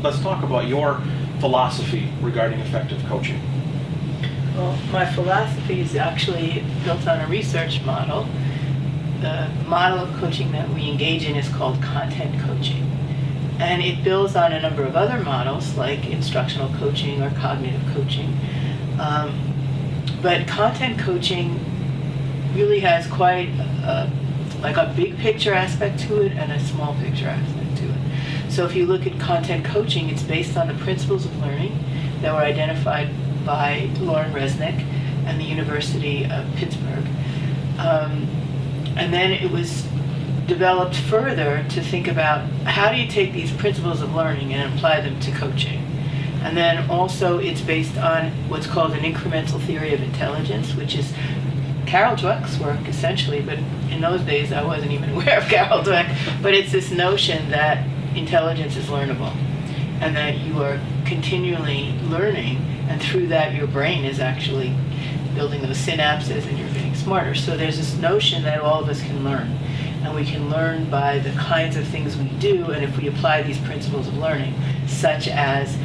let's talk about your philosophy regarding effective coaching. Well, my philosophy is actually built on a research model. The model of coaching that we engage in is called content coaching. And it builds on a number of other models like instructional coaching or cognitive coaching. But content coaching really has quite a big picture aspect to it and a small picture aspect to it. So if you look at content coaching, it's based on the principles of learning that were identified by Lauren Resnick and the University of Pittsburgh. And then it was developed further to think about how do you take these principles of learning and apply them to coaching. And then also it's based on what's called an incremental theory of intelligence, which is Carol Dweck's work essentially, but in those days I wasn't even aware of Carol Dweck, but it's this notion that intelligence is learnable and that you are continually learning, and through that your brain is actually building those synapses and you're getting smarter. So there's this notion that all of us can learn, and we can learn by the kinds of things we do, and if we apply these principles of learning, such as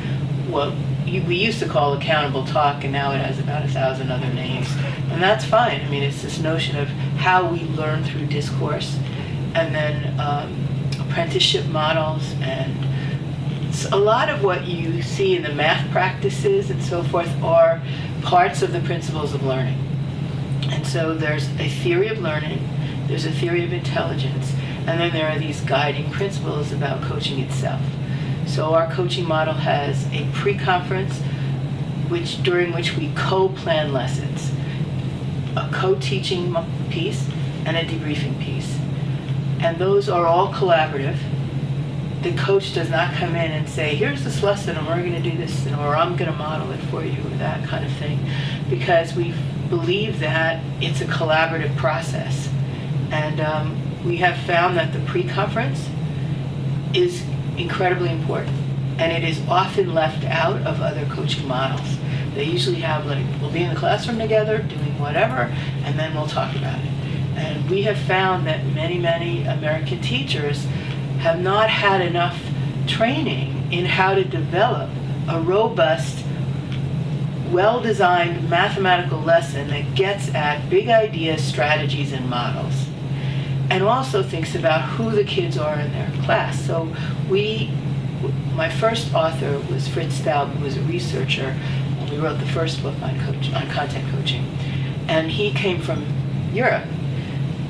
what we used to call accountable talk, and now it has about 1,000 other names, and that's fine. I mean, it's this notion of how we learn through discourse, and then apprenticeship models, and a lot of what you see in the math practices and so forth are parts of the principles of learning. And so there's a theory of learning, there's a theory of intelligence, and then there are these guiding principles about coaching itself. So our coaching model has a pre-conference during which we co-plan lessons, a co-teaching piece and a debriefing piece. And those are all collaborative. The coach does not come in and say, here's this lesson and we're going to do this, or I'm going to model it for you, or that kind of thing, because we believe that it's a collaborative process. And we have found that the pre-conference is incredibly important, and it is often left out of other coaching models. They usually have we'll be in the classroom together doing whatever, and then we'll talk about it. And we have found that many American teachers have not had enough training in how to develop a robust, well-designed mathematical lesson that gets at big ideas, strategies, and models, and also thinks about who the kids are in their class. So my first author was Fritz Staub, who was a researcher, and we wrote the first book on content coaching. And he came from Europe.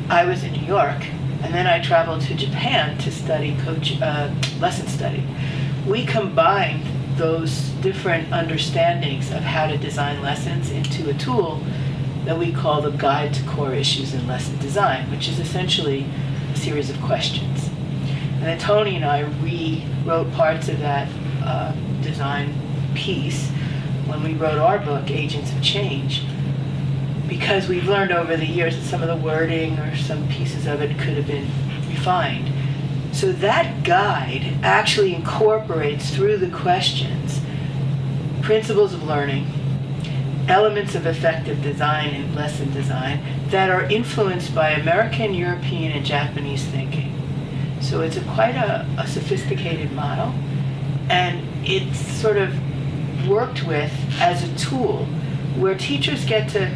I was in New York, and then I traveled to Japan to study lesson study. We combined those different understandings of how to design lessons into a tool that we call the Guide to Core Issues in Lesson Design, which is essentially a series of questions. And Antonia and I rewrote parts of that design piece when we wrote our book, Agents of Change, because we've learned over the years that some of the wording or some pieces of it could have been refined. So that guide actually incorporates through the questions principles of learning, elements of effective design and lesson design that are influenced by American, European, and Japanese thinking. So it's quite a sophisticated model, and it's sort of worked with as a tool where teachers get to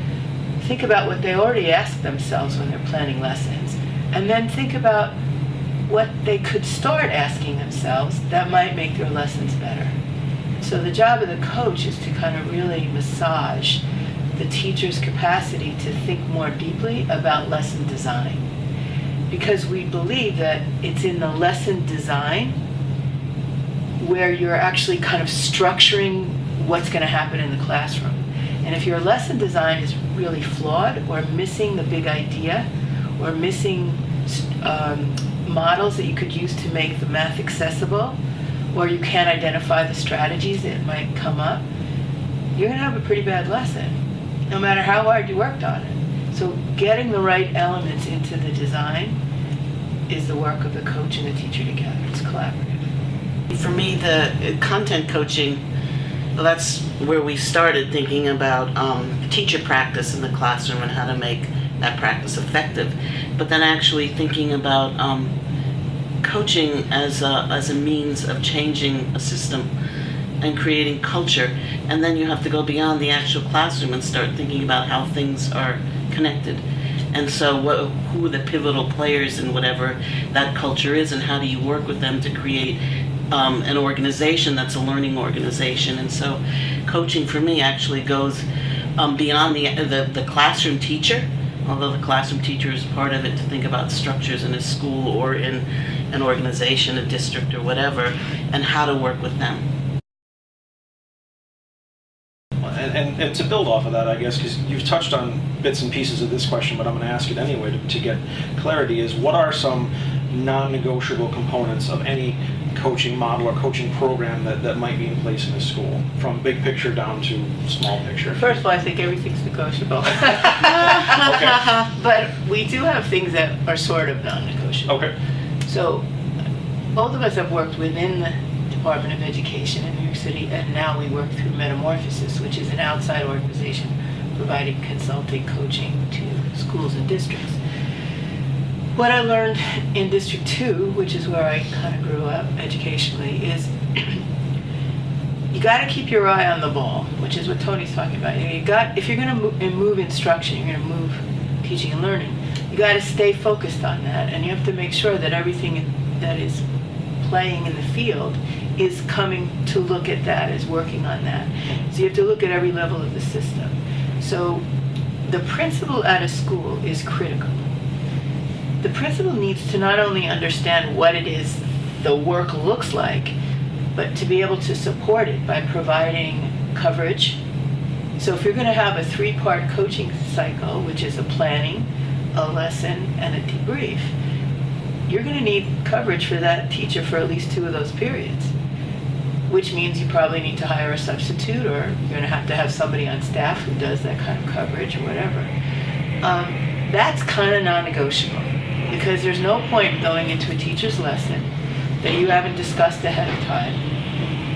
think about what they already ask themselves when they're planning lessons, and then think about what they could start asking themselves that might make their lessons better. So the job of the coach is to kind of really massage the teacher's capacity to think more deeply about lesson design, because we believe that it's in the lesson design where you're actually kind of structuring what's going to happen in the classroom. And if your lesson design is really flawed or missing the big idea or missing models that you could use to make the math accessible, or you can't identify the strategies that might come up, you're going to have a pretty bad lesson, no matter how hard you worked on it. So getting the right elements into the design is the work of the coach and the teacher together. It's collaborative. For me, the content coaching, that's where we started thinking about teacher practice in the classroom and how to make that practice effective. But then actually thinking about coaching as a means of changing a system and creating culture, and then you have to go beyond the actual classroom and start thinking about how things are connected. And so who are the pivotal players in whatever that culture is, and how do you work with them to create an organization that's a learning organization. And so coaching for me actually goes beyond the classroom teacher, although the classroom teacher is part of it, to think about structures in a school or in an organization, a district or whatever, and how to work with them. And to build off of that, I guess, because you've touched on bits and pieces of this question, but I'm going to ask it anyway to get clarity, is what are some non-negotiable components of any coaching model or coaching program that might be in place in a school, from big picture down to small picture? First of all, I think everything's negotiable. Okay. But we do have things that are sort of non-negotiable. Okay. So both of us have worked within the Department of Education in New York City, and now we work through Metamorphosis, which is an outside organization providing consulting, coaching to schools and districts. What I learned in District 2, which is where I kind of grew up educationally, is you got to keep your eye on the ball, which is what Tony's talking about. If you're going to move instruction, you're going to move teaching and learning, you got to stay focused on that, and you have to make sure that everything that is playing in the field is coming to look at that, is working on that. So you have to look at every level of the system. So the principal at a school is critical. The principal needs to not only understand what it is the work looks like, but to be able to support it by providing coverage. So if you're going to have a 3-part coaching cycle, which is a planning, a lesson, and a debrief, you're going to need coverage for that teacher for at least 2 of those periods, which means you probably need to hire a substitute, or you're going to have somebody on staff who does that kind of coverage or whatever. That's kind of non-negotiable, because there's no point going into a teacher's lesson that you haven't discussed ahead of time.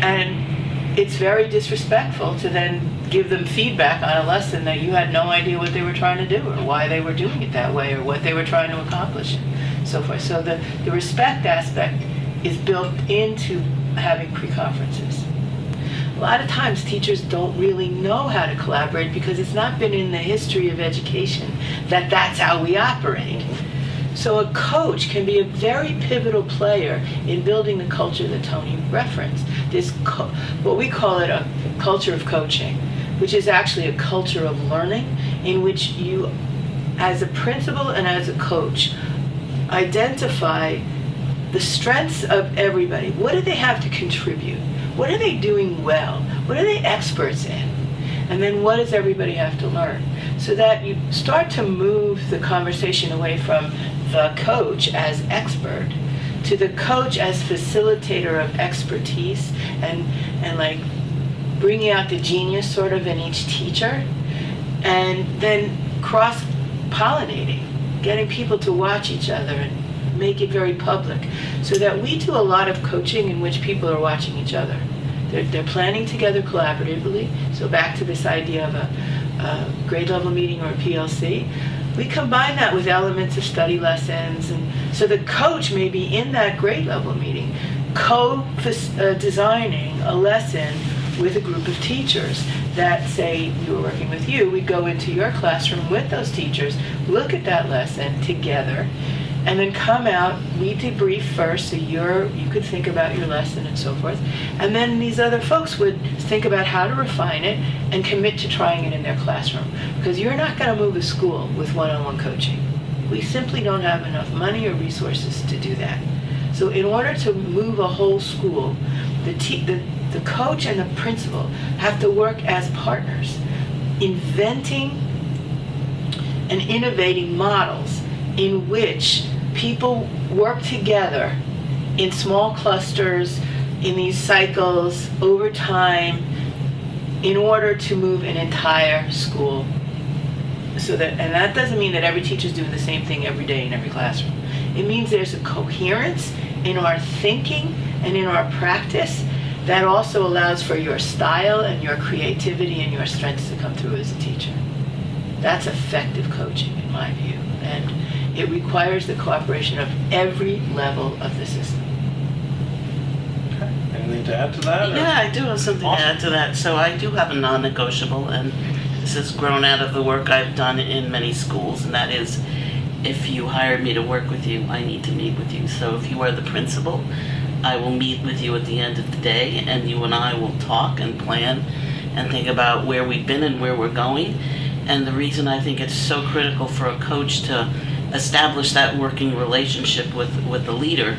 And it's very disrespectful to then give them feedback on a lesson that you had no idea what they were trying to do, or why they were doing it that way, or what they were trying to accomplish, and so forth. So the respect aspect is built into having pre-conferences. A lot of times teachers don't really know how to collaborate because it's not been in the history of education that that's how we operate. So a coach can be a very pivotal player in building the culture that Tony referenced. What we call it a culture of coaching, which is actually a culture of learning, in which you, as a principal and as a coach, identify the strengths of everybody. What do they have to contribute? What are they doing well? What are they experts in? And then what does everybody have to learn? So that you start to move the conversation away from the coach as expert to the coach as facilitator of expertise, and like bringing out the genius sort of in each teacher, and then cross-pollinating, getting people to watch each other and make it very public, so that we do a lot of coaching in which people are watching each other. They're planning together collaboratively. So back to this idea of a grade level meeting or a PLC, we combine that with elements of study lessons, and so the coach may be in that grade level meeting designing a lesson with a group of teachers that, say, we were working with you, we go into your classroom with those teachers, look at that lesson together, and then come out, we debrief first, so you could think about your lesson and so forth, and then these other folks would think about how to refine it and commit to trying it in their classroom. Because you're not going to move a school with one-on-one coaching. We simply don't have enough money or resources to do that. So in order to move a whole school, the coach and the principal have to work as partners, inventing and innovating models in which people work together in small clusters, in these cycles, over time, in order to move an entire school. And that doesn't mean that every teacher's doing the same thing every day in every classroom. It means there's a coherence in our thinking and in our practice that also allows for your style and your creativity and your strengths to come through as a teacher. That's effective coaching, in my view. And it requires the cooperation of every level of the system. Okay. Anything to add to that? or- Yeah, I do have something Awesome. to add to that. So I do have a non-negotiable, and this has grown out of the work I've done in many schools, and that is, if you hire me to work with you, I need to meet with you. So if you are the principal, I will meet with you at the end of the day, and you and I will talk and plan and think about where we've been and where we're going. And the reason I think it's so critical for a coach to establish that working relationship with the leader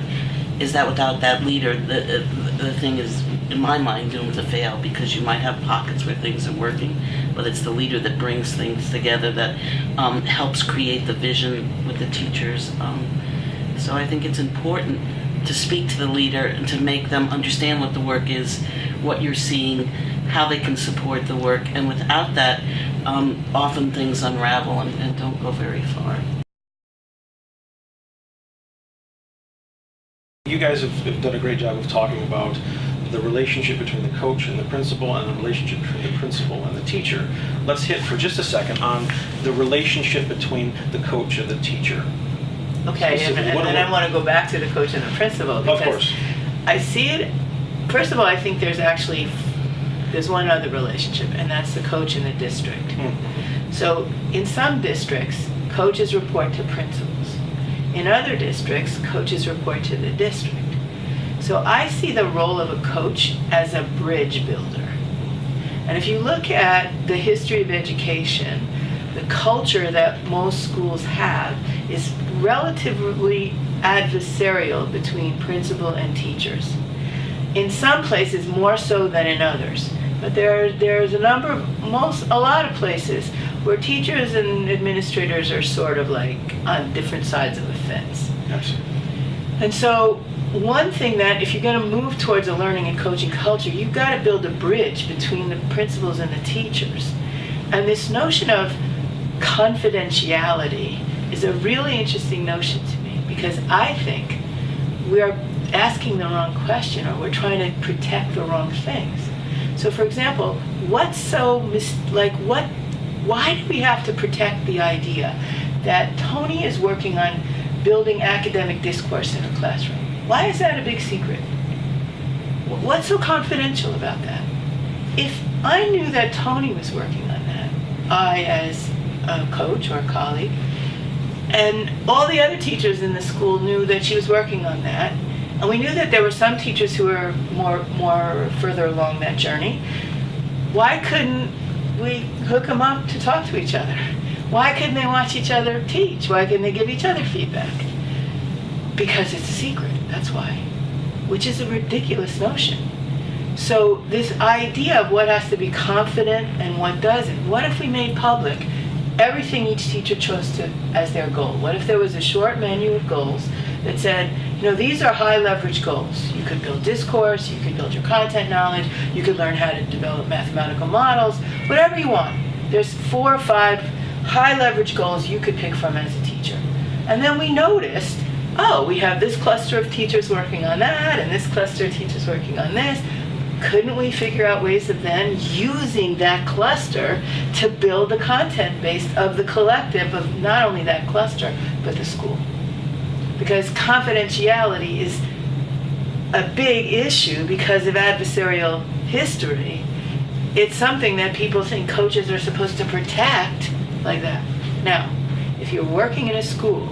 is that without that leader, the thing is, in my mind, doomed to fail, because you might have pockets where things are working, but it's the leader that brings things together, that helps create the vision with the teachers. So I think it's important to speak to the leader and to make them understand what the work is, what you're seeing, how they can support the work, and without that, often things unravel and don't go very far. You guys have done a great job of talking about the relationship between the coach and the principal, and the relationship between the principal and the teacher. Let's hit for just a second on the relationship between the coach and the teacher. Okay, and Specifically, what- then I want to go back to the coach and the principal. Of because course. I see it, first of all, I think there's one other relationship, and that's the coach and the district. So in some districts, coaches report to principals. In other districts, coaches report to the district. So I see the role of a coach as a bridge builder. And if you look at the history of education, the culture that most schools have is relatively adversarial between principal and teachers. In some places more so than in others. But there's a lot of places where teachers and administrators are sort of like on different sides of the fence. Absolutely. And so one thing that, if you're going to move towards a learning and coaching culture, you've got to build a bridge between the principals and the teachers. And this notion of confidentiality is a really interesting notion to me, because I think we're asking the wrong question, or we're trying to protect the wrong things. So for example, why do we have to protect the idea that Tony is working on building academic discourse in a classroom? Why is that a big secret? What's so confidential about that? If I knew that Tony was working on that, I as a coach or a colleague, and all the other teachers in the school knew that she was working on that, and we knew that there were some teachers who were more further along that journey, why couldn't we hook them up to talk to each other? Why couldn't they watch each other teach? Why couldn't they give each other feedback? Because it's a secret, that's why. Which is a ridiculous notion. So this idea of what has to be confident and what doesn't, what if we made public everything each teacher chose to as their goal? What if there was a short menu of goals that said, these are high leverage goals. You could build discourse, you could build your content knowledge, you could learn how to develop mathematical models, whatever you want. There's 4 or 5 high leverage goals you could pick from as a teacher. And then we noticed, we have this cluster of teachers working on that, and this cluster of teachers working on this. Couldn't we figure out ways of then using that cluster to build the content base of the collective of not only that cluster, but the school? Because confidentiality is a big issue because of adversarial history. It's something that people think coaches are supposed to protect like that. Now, if you're working in a school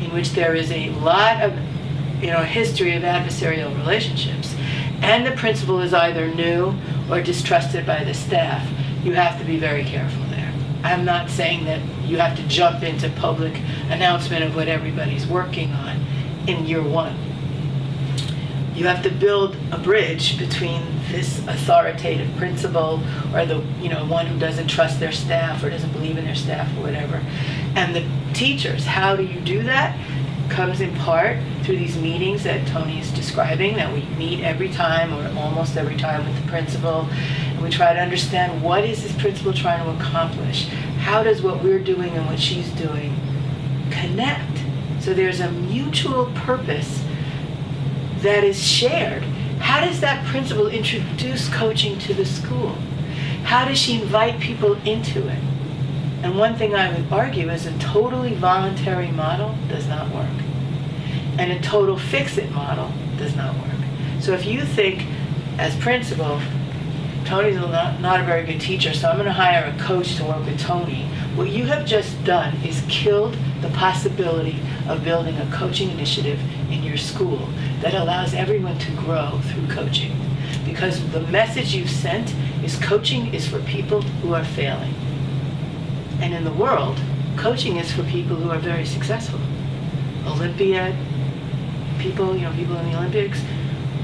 in which there is a lot of history of adversarial relationships, and the principal is either new or distrusted by the staff, you have to be very careful there. I'm not saying that you have to jump into public announcement of what everybody's working on in year one. You have to build a bridge between this authoritative principal, or the one who doesn't trust their staff or doesn't believe in their staff or whatever, and the teachers. How do you do that? Comes in part through these meetings that Tony is describing, that we meet every time or almost every time with the principal, and we try to understand, what is this principal trying to accomplish? How does what we're doing and what she's doing connect? So there's a mutual purpose that is shared. How does that principal introduce coaching to the school? How does she invite people into it? And one thing I would argue is a totally voluntary model does not work. And a total fix-it model does not work. So if you think, as principal, Tony's not a very good teacher, so I'm going to hire a coach to work with Tony, what you have just done is killed the possibility of building a coaching initiative in your school that allows everyone to grow through coaching. Because the message you've sent is coaching is for people who are failing. And in the world, coaching is for people who are very successful. Olympiad people, people in the Olympics,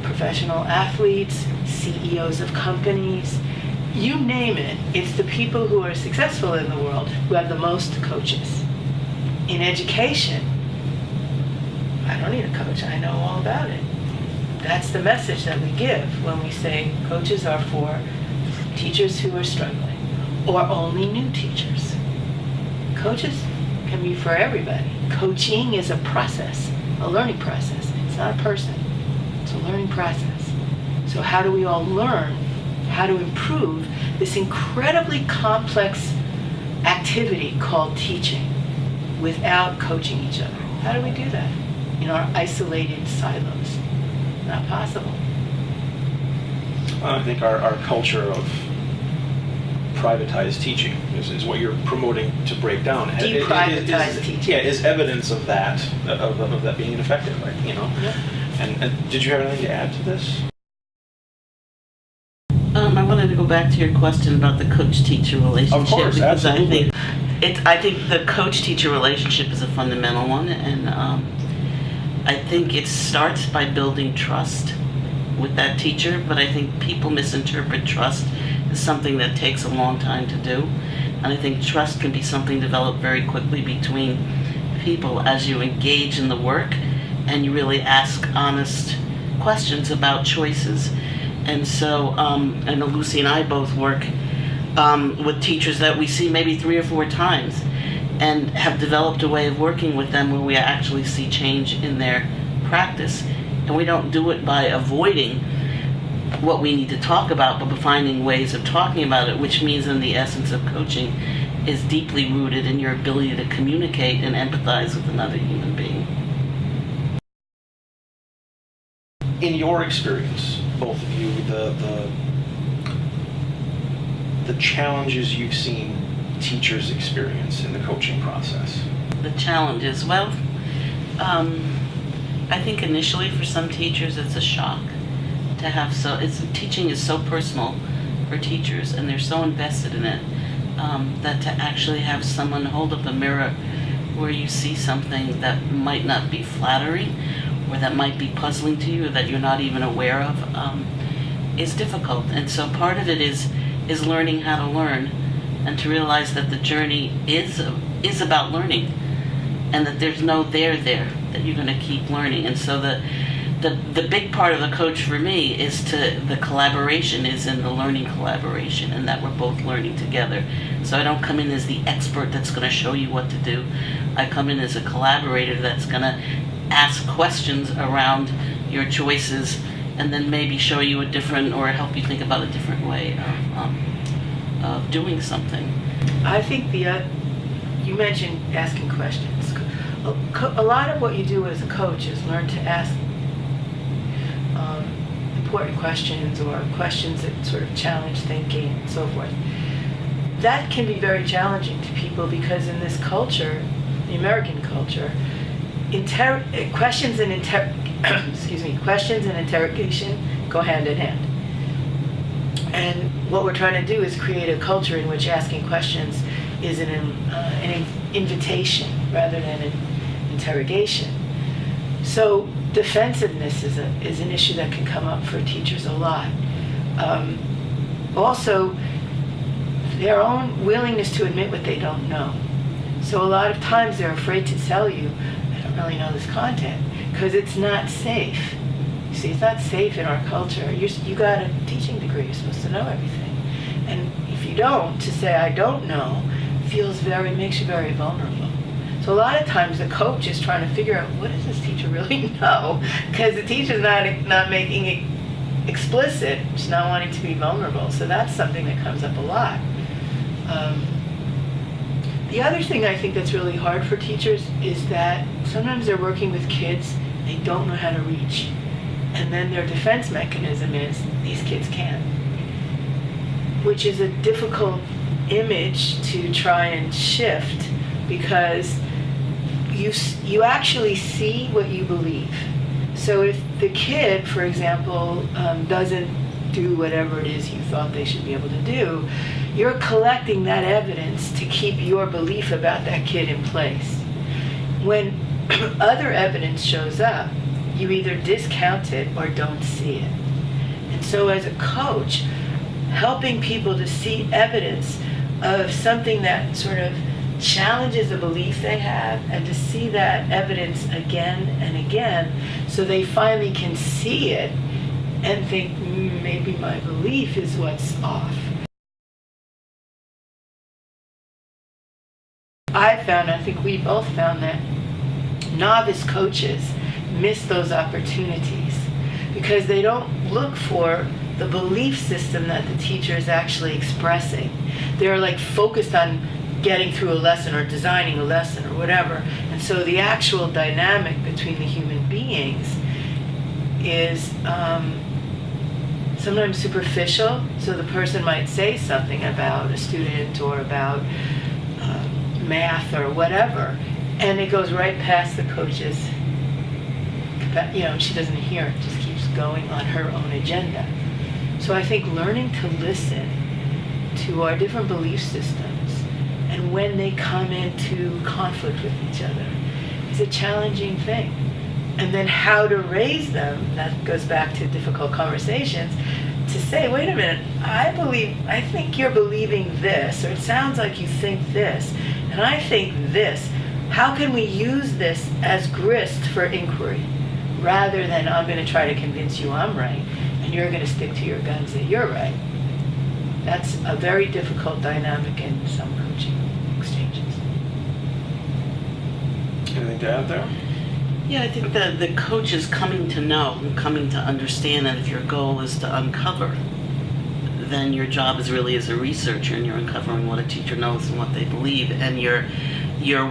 professional athletes, CEOs of companies, you name it, it's the people who are successful in the world who have the most coaches. In education, I don't need a coach, I know all about it. That's the message that we give when we say coaches are for teachers who are struggling, or only new teachers. Coaches can be for everybody. Coaching is a process, a learning process. It's not a person, it's a learning process. So how do we all learn how to improve this incredibly complex activity called teaching without coaching each other? How do we do that in our isolated silos? Not possible. I think our culture of privatized teaching is what you're promoting to break down. Deprivatized teaching. Yeah, is evidence of that, of that being ineffective, right? Yeah. And did you have anything to add to this? I wanted to go back to your question about the coach-teacher relationship. Of course, because absolutely. I think the coach-teacher relationship is a fundamental one, and I think it starts by building trust with that teacher, but I think people misinterpret trust as something that takes a long time to do. And I think trust can be something developed very quickly between people as you engage in the work and you really ask honest questions about choices. And so, I know Lucy and I both work with teachers that we see maybe 3 or 4 times and have developed a way of working with them where we actually see change in their practice. And we don't do it by avoiding what we need to talk about, but by finding ways of talking about it, which means in the essence of coaching is deeply rooted in your ability to communicate and empathize with another human being. In your experience, both of you, the challenges you've seen teachers experience in the coaching process. The challenges, well, I think initially for some teachers it's a shock to have teaching is so personal for teachers and they're so invested in it that to actually have someone hold up a mirror where you see something that might not be flattering or that might be puzzling to you or that you're not even aware of is difficult. And so part of it is learning how to learn and to realize that the journey is about learning and that there's no there, that you're going to keep learning. And so the big part of the coach for me is the collaboration is in the learning collaboration and that we're both learning together. So I don't come in as the expert that's going to show you what to do. I come in as a collaborator that's going to ask questions around your choices and then maybe show you a different or help you think about a different way of doing something. I think you mentioned asking questions. A lot of what you do as a coach is learn to ask important questions or questions that sort of challenge thinking and so forth. That can be very challenging to people because in this culture, the American culture, questions and interrogation go hand in hand. And what we're trying to do is create a culture in which asking questions is an invitation rather than an interrogation. So defensiveness is an issue that can come up for teachers a lot. Also, their own willingness to admit what they don't know. So a lot of times they're afraid to tell you, I don't really know this content, because it's not safe. You see, it's not safe in our culture. You got a teaching degree, you're supposed to know everything. And if you don't, to say I don't know, makes you very vulnerable. So a lot of times the coach is trying to figure out, what does this teacher really know? Because the teacher's not making it explicit, just not wanting to be vulnerable. So that's something that comes up a lot. The other thing I think that's really hard for teachers is that sometimes they're working with kids, they don't know how to reach. And then their defense mechanism is, these kids can't. Which is a difficult image to try and shift, because you actually see what you believe. So if the kid, for example, doesn't do whatever it is you thought they should be able to do, you're collecting that evidence to keep your belief about that kid in place. When other evidence shows up, you either discount it or don't see it. And so as a coach, helping people to see evidence of something that sort of challenges a belief they have, and to see that evidence again and again, so they finally can see it and think, maybe my belief is what's off. I think we both found that novice coaches miss those opportunities because they don't look for the belief system that the teacher is actually expressing. They're like focused on getting through a lesson or designing a lesson or whatever. And so the actual dynamic between the human beings is sometimes superficial. So the person might say something about a student or about math or whatever, and it goes right past the coach's, she doesn't hear it, just keeps going on her own agenda. So I think learning to listen to our different belief systems and when they come into conflict with each other is a challenging thing. And then how to raise them, that goes back to difficult conversations, to say, wait a minute, I think you're believing this, or it sounds like you think this, and I think this. How can we use this as grist for inquiry, rather than I'm going to try to convince you I'm right, and you're going to stick to your guns that you're right? That's a very difficult dynamic in some coaching exchanges. Anything to add there? Yeah, I think that the coach is coming to know and coming to understand that if your goal is to uncover, then your job is really as a researcher, and you're uncovering what a teacher knows and what they believe, and your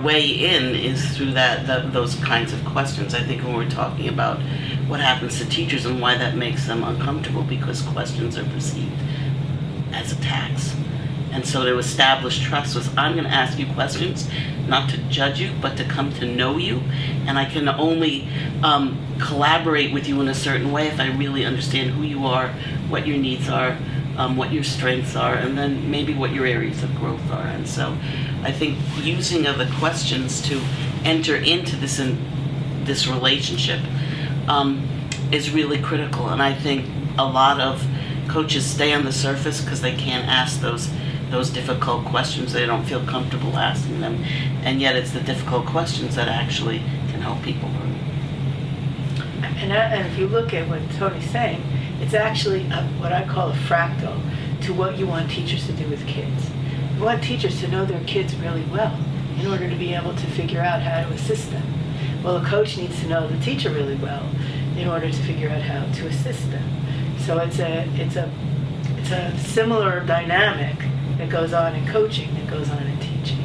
way in is through those kinds of questions. I think when we're talking about what happens to teachers and why that makes them uncomfortable, because questions are perceived as attacks. And so to establish trust was, I'm going to ask you questions, not to judge you, but to come to know you. And I can only collaborate with you in a certain way if I really understand who you are, what your needs are, what your strengths are, and then maybe what your areas of growth are. And so I think using of the questions to enter into this relationship is really critical. And I think a lot of coaches stay on the surface because they can't ask those difficult questions. They don't feel comfortable asking them, and yet it's the difficult questions that actually can help people learn. And if you look at what Tony's saying, it's actually what I call a fractal to what you want teachers to do with kids. You want teachers to know their kids really well in order to be able to figure out how to assist them. Well, a coach needs to know the teacher really well in order to figure out how to assist them. So it's a similar dynamic that goes on in coaching, that goes on in teaching.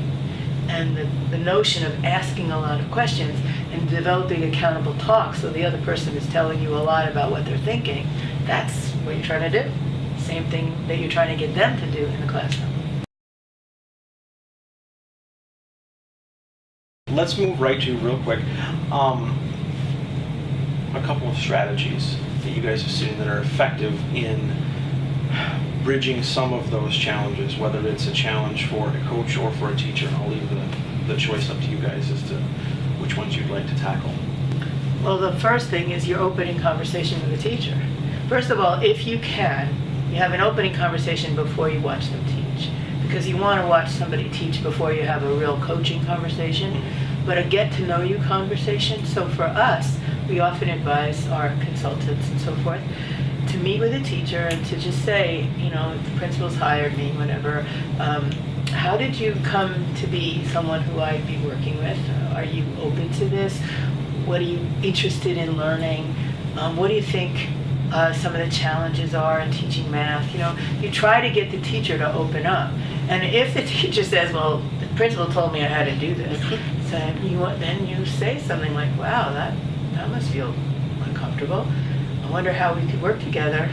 And the notion of asking a lot of questions and developing accountable talk, so the other person is telling you a lot about what they're thinking, that's what you're trying to do. Same thing that you're trying to get them to do in the classroom. Let's move right to, real quick, a couple of strategies that you guys have seen that are effective in bridging some of those challenges, whether it's a challenge for a coach or for a teacher. And I'll leave the choice up to you guys as to which ones you'd like to tackle. Well, the first thing is your opening conversation with the teacher. First of all, if you can, you have an opening conversation before you watch them teach, because you want to watch somebody teach before you have a real coaching conversation, but a get-to-know-you conversation. So for us, we often advise our consultants and so forth to meet with a teacher and to just say, the principal's hired me, whatever. How did you come to be someone who I'd be working with? Are you open to this? What are you interested in learning? What do you think some of the challenges are in teaching math. You try to get the teacher to open up. And if the teacher says, well, the principal told me I had to do this, then you say something like, wow, that must feel uncomfortable. I wonder how we could work together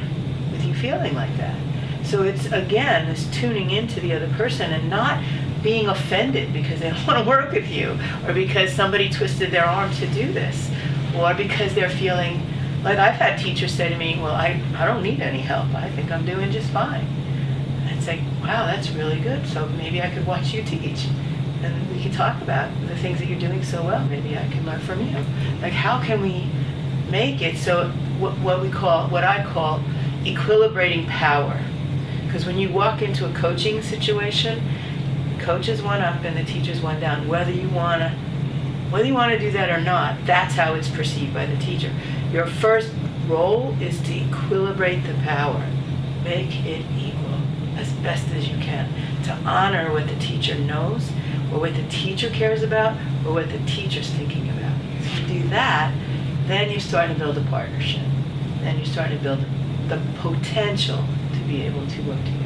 with you feeling like that. So it's, again, this tuning into the other person and not being offended because they don't want to work with you, or because somebody twisted their arm to do this, or because they're feeling like, I've had teachers say to me, well, I don't need any help. I think I'm doing just fine. And I'd say, wow, that's really good. So maybe I could watch you teach. And we could talk about the things that you're doing so well. Maybe I can learn from you. Like, how can we make it so what I call equilibrating power? Because when you walk into a coaching situation, the coach is one up and the teacher's one down. Whether you want to do that or not, that's how it's perceived by the teacher. Your first role is to equilibrate the power. Make it equal as best as you can. To honor what the teacher knows, or what the teacher cares about, or what the teacher's thinking about. If you do that, then you're starting to build a partnership. Then you're starting to build the potential to be able to work together.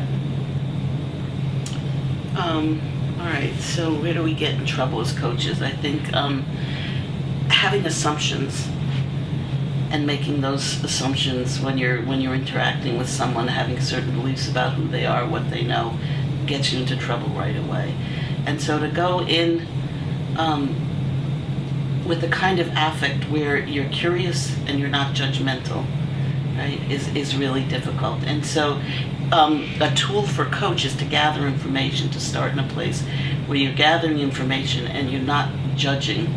All right, so where do we get in trouble as coaches? I think having assumptions and making those assumptions when you're interacting with someone, having certain beliefs about who they are, what they know, gets you into trouble right away. And so to go in with the kind of affect where you're curious and you're not judgmental, right, is really difficult. And so a tool for coach is to gather information, to start in a place where you're gathering information and you're not judging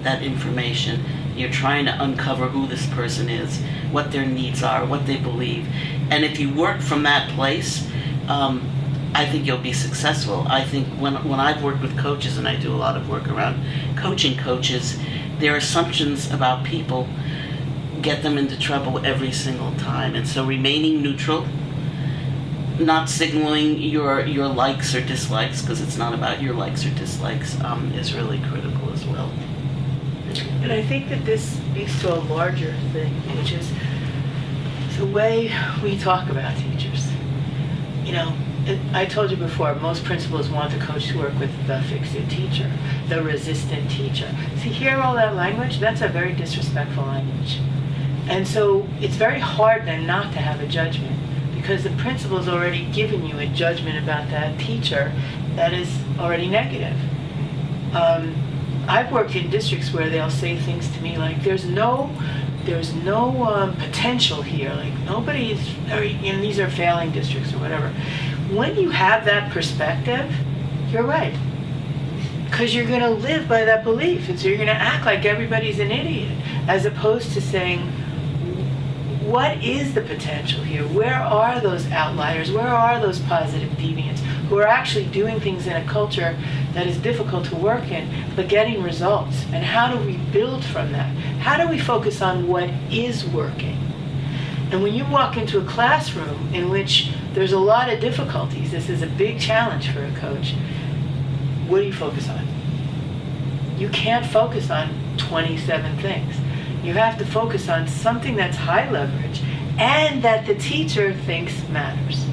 that information. You're trying to uncover who this person is, what their needs are, what they believe. And if you work from that place, I think you'll be successful. I think when I've worked with coaches, and I do a lot of work around coaching coaches, their assumptions about people get them into trouble every single time. And so remaining neutral, not signaling your likes or dislikes, because it's not about your likes or dislikes, is really critical as well. And I think that this speaks to a larger thing, which is the way we talk about teachers. I told you before, most principals want the coach to work with the fix-it teacher, the resistant teacher. See, hear all that language? That's a very disrespectful language. And so it's very hard then not to have a judgment, because the principal's already given you a judgment about that teacher that is already negative. I've worked in districts where they'll say things to me like, there's no potential here. Like, nobody's, these are failing districts or whatever. When you have that perspective, you're right. Because you're going to live by that belief. And so you're going to act like everybody's an idiot, as opposed to saying, what is the potential here? Where are those outliers? Where are those positive deviants who are actually doing things in a culture that is difficult to work in, but getting results? And how do we build from that? How do we focus on what is working? And when you walk into a classroom in which there's a lot of difficulties, this is a big challenge for a coach, what do you focus on? You can't focus on 27 things. You have to focus on something that's high leverage and that the teacher thinks matters.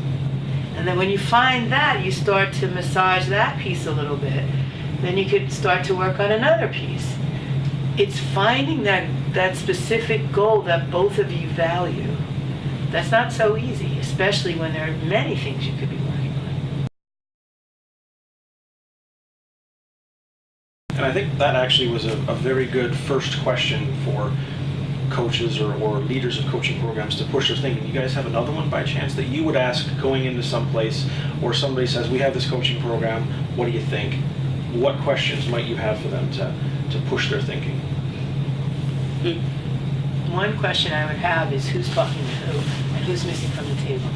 And then when you find that, you start to massage that piece a little bit. Then you could start to work on another piece. It's finding that specific goal that both of you value. That's not so easy, especially when there are many things you could be working on. And I think that actually was a very good first question for coaches or leaders of coaching programs to push their thinking. You guys have another one by chance that you would ask going into some place, or somebody says, we have this coaching program, what do you think? What questions might you have for them to push their thinking? One question I would have is who's talking to who and who's missing from the table.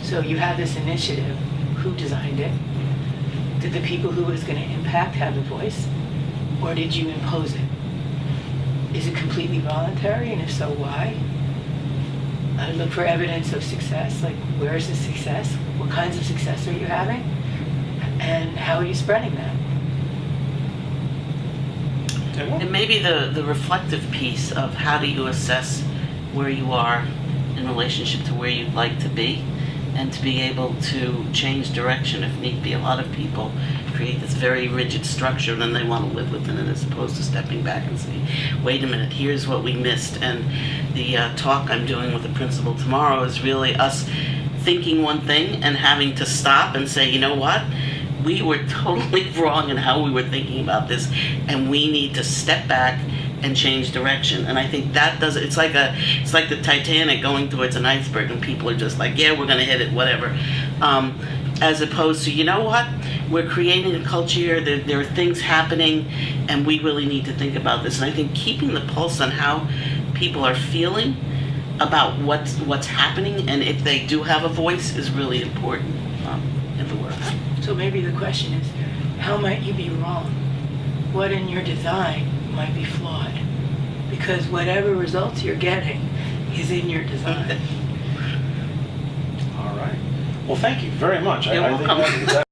So you have this initiative. Who designed it? Did the people who it was going to impact have a voice? Or did you impose it? Is it completely voluntary? And if so, why? I look for evidence of success. Like, where is the success? What kinds of success are you having? And how are you spreading that? And maybe the reflective piece of how do you assess where you are in relationship to where you'd like to be, and to be able to change direction if need be. A lot of people create this very rigid structure and then they want to live within it, as opposed to stepping back and saying, wait a minute, here's what we missed. And the talk I'm doing with the principal tomorrow is really us thinking one thing and having to stop and say, you know what? We were totally wrong in how we were thinking about this, and we need to step back and change direction. And I think that does it. It's like the Titanic going towards an iceberg, and people are just like, yeah, we're gonna hit it, whatever. As opposed to, you know what, we're creating a culture here, there are things happening, and we really need to think about this. And I think keeping the pulse on how people are feeling about what's happening, and if they do have a voice, is really important in the work. So maybe the question is, how might you be wrong? What in your design might be flawed? Because whatever results you're getting is in your design. All right. Well, thank you very much. You're I think welcome. that